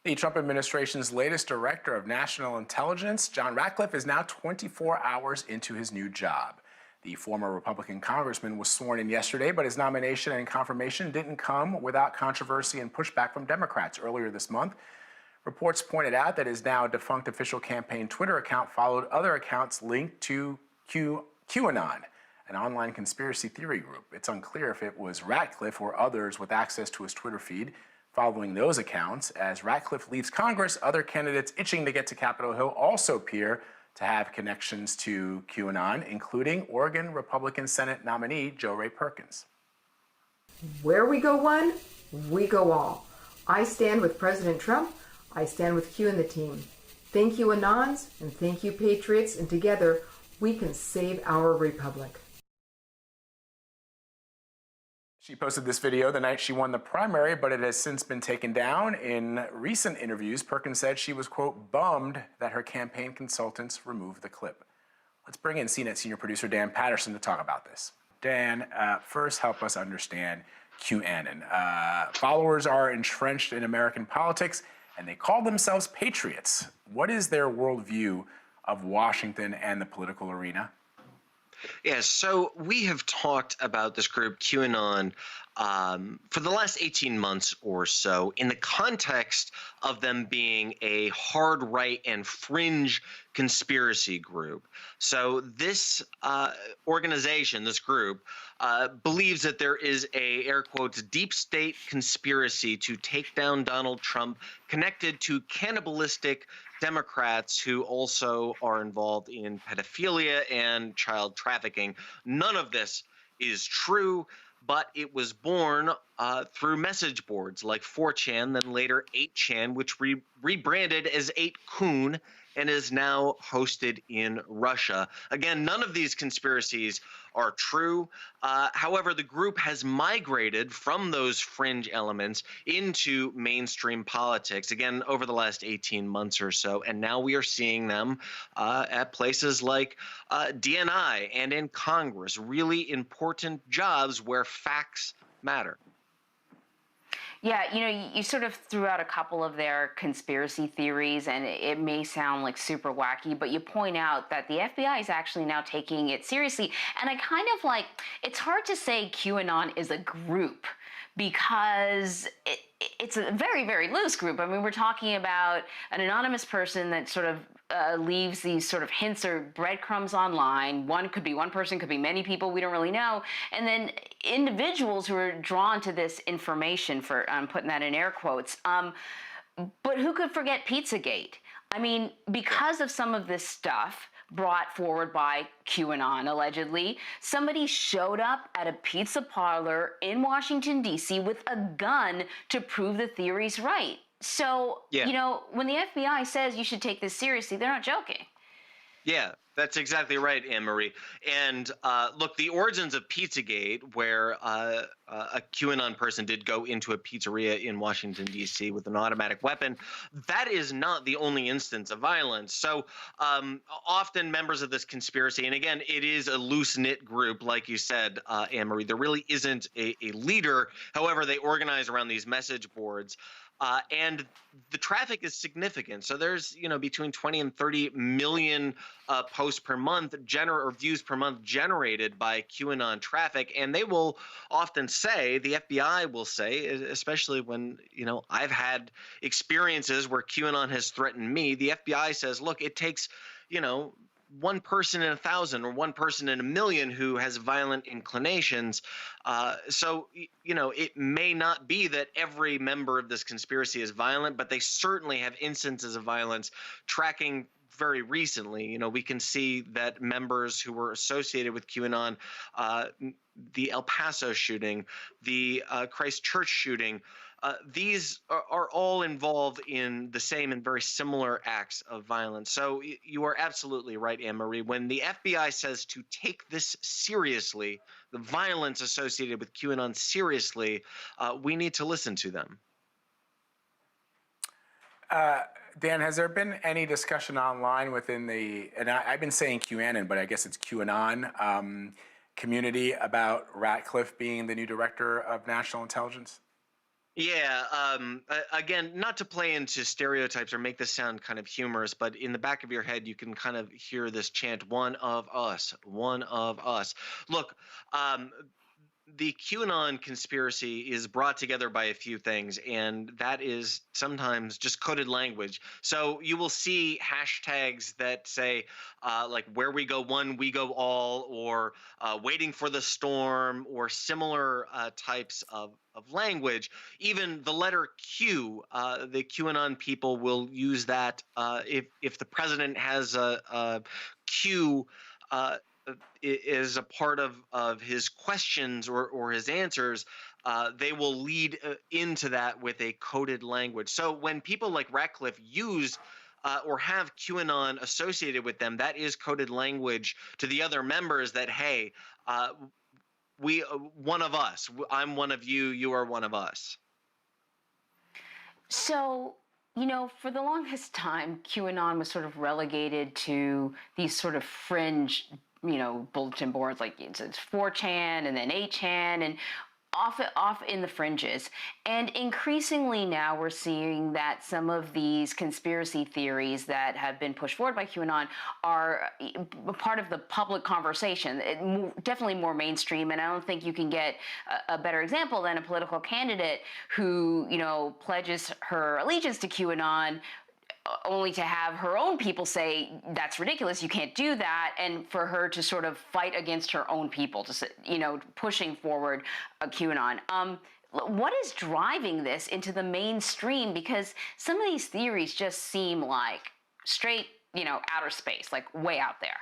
The Trump administration's latest director of national intelligence, John Ratcliffe, is now 24 hours into his new job. The former Republican congressman was sworn in yesterday, but his nomination and confirmation didn't come without controversy and pushback from Democrats. Earlier this month, reports pointed out that his now defunct official campaign Twitter account followed other accounts linked to QAnon, an online conspiracy theory group. It's unclear if it was Ratcliffe or others with access to his Twitter feed following those accounts. As Ratcliffe leaves Congress, other candidates itching to get to Capitol Hill also appear to have connections to QAnon, including Oregon Republican Senate nominee Jo Rae Perkins. Where we go one, we go all. I stand with President Trump. I stand with Q and the team. Thank you, Anons, and thank you, Patriots, and together we can save our republic. She posted this video the night she won the primary, but it has since been taken down. In recent interviews, Perkins said she was, quote, bummed that her campaign consultants removed the clip. Let's bring in CNET senior producer Dan Patterson to talk about this. Dan, first help us understand QAnon. Followers are entrenched in American politics, and they call themselves patriots. What is their worldview of Washington and the political arena? Yeah, so we have talked about this group, QAnon, for the last 18 months or so in the context of them being a hard right and fringe conspiracy group. So this organization, this group, believes that there is a, air quotes, deep state conspiracy to take down Donald Trump connected to cannibalistic Democrats who also are involved in pedophilia and child trafficking. None of this is true, but it was born through message boards like 4chan, then later 8chan, which rebranded as 8kun and is now hosted in Russia. Again, none of these conspiracies are true. However, the group has migrated from those fringe elements into mainstream politics, again, over the last 18 months or so. And now we are seeing them at places like DNI and in Congress, really important jobs where facts matter. Yeah, you know, you sort of threw out a couple of their conspiracy theories, and it may sound like super wacky, but you point out that the FBI is actually now taking it seriously. And I kind of like, it's hard to say QAnon is a group because it's a very, very loose group. I mean, we're talking about an anonymous person that sort of leaves these sort of hints or breadcrumbs online. One could be one person, could be many people, we don't really know. And then individuals who are drawn to this information, for I'm putting that in air quotes. But who could forget Pizzagate? I mean, because of some of this stuff brought forward by QAnon, allegedly, somebody showed up at a pizza parlor in Washington, D.C. with a gun to prove the theory's right. So, you know, when the FBI says you should take this seriously, they're not joking. Yeah, that's exactly right, Anne-Marie. And look, the origins of Pizzagate, where a QAnon person did go into a pizzeria in Washington, D.C. with an automatic weapon, that is not the only instance of violence. So often members of this conspiracy, and again, it is a loose-knit group, like you said, Anne-Marie, there really isn't a leader. However, they organize around these message boards. And the traffic is significant. So there's, you know, between 20 and 30 million posts per month, or views per month generated by QAnon traffic. And they will often say, the FBI will say, especially when, you know, I've had experiences where QAnon has threatened me, the FBI says, look, it takes, you know, one person in 1,000 or one person in 1,000,000 who has violent inclinations. So, you know, it may not be that every member of this conspiracy is violent, but they certainly have instances of violence tracking very recently. You know, we can see that members who were associated with QAnon, the El Paso shooting, the Christchurch shooting, these are all involved in the same and very similar acts of violence. So you are absolutely right, Anne-Marie. When the FBI says to take this seriously, the violence associated with QAnon seriously, we need to listen to them. Dan, has there been any discussion online within the, and I've been saying QAnon, but I guess it's QAnon, community about Ratcliffe being the new director of national intelligence? Yeah. Again, not to play into stereotypes or make this sound kind of humorous, but in the back of your head, you can kind of hear this chant, "One of us, one of us." Look, um, the QAnon conspiracy is brought together by a few things, and that is sometimes just coded language. So you will see hashtags that say, like, "where we go one, we go all," or "waiting for the storm," or similar types of language. Even the letter Q, the QAnon people will use that if the president has a Q. Is a part of his questions or his answers, they will lead into that with a coded language. So when people like Ratcliffe use or have QAnon associated with them, that is coded language to the other members that, hey, we one of us. I'm one of you. You are one of us. So, for the longest time, QAnon was sort of relegated to these sort of fringe, bulletin boards, like it's 4chan and then 8chan and off in the fringes. And increasingly now we're seeing that some of these conspiracy theories that have been pushed forward by QAnon are part of the public conversation, definitely more mainstream. And I don't think you can get a better example than a political candidate who, pledges her allegiance to QAnon only to have her own people say, that's ridiculous, you can't do that, and for her to sort of fight against her own people, pushing forward a QAnon. What is driving this into the mainstream? Because some of these theories just seem like straight, outer space, like way out there.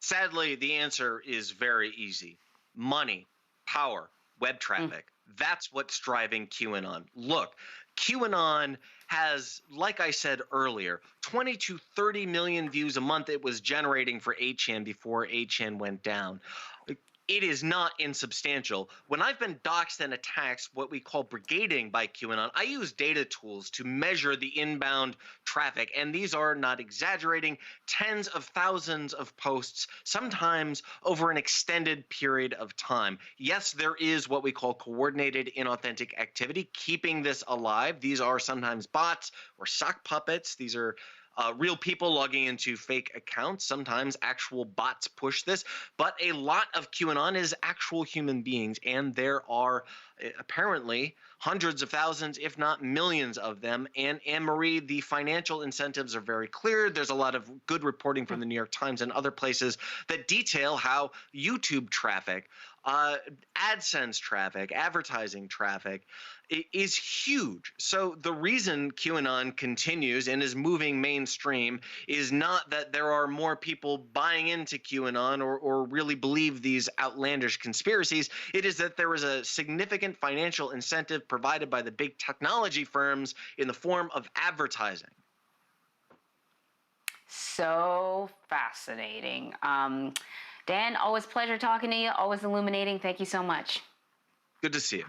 Sadly, the answer is very easy. Money, power, web traffic. That's what's driving QAnon. Look, QAnon has, like I said earlier, 20 to 30 million views a month it was generating for 8chan before 8chan went down. It is not insubstantial. When I've been doxxed and attacked, what we call brigading by QAnon, I use data tools to measure the inbound traffic. And these are, not exaggerating, tens of thousands of posts, sometimes over an extended period of time. Yes, there is what we call coordinated inauthentic activity, keeping this alive. These are sometimes bots or sock puppets. These are real people logging into fake accounts. Sometimes actual bots push this, but a lot of QAnon is actual human beings, and there are apparently hundreds of thousands, if not millions of them. And Anne-Marie, the financial incentives are very clear. There's a lot of good reporting from the New York Times and other places that detail how YouTube traffic, AdSense traffic, advertising traffic is huge. So the reason QAnon continues and is moving mainstream is not that there are more people buying into QAnon or really believe these outlandish conspiracies. It is that there is a significant financial incentive provided by the big technology firms in the form of advertising. So fascinating. Dan, always pleasure talking to you, always illuminating. Thank you so much. Good to see you.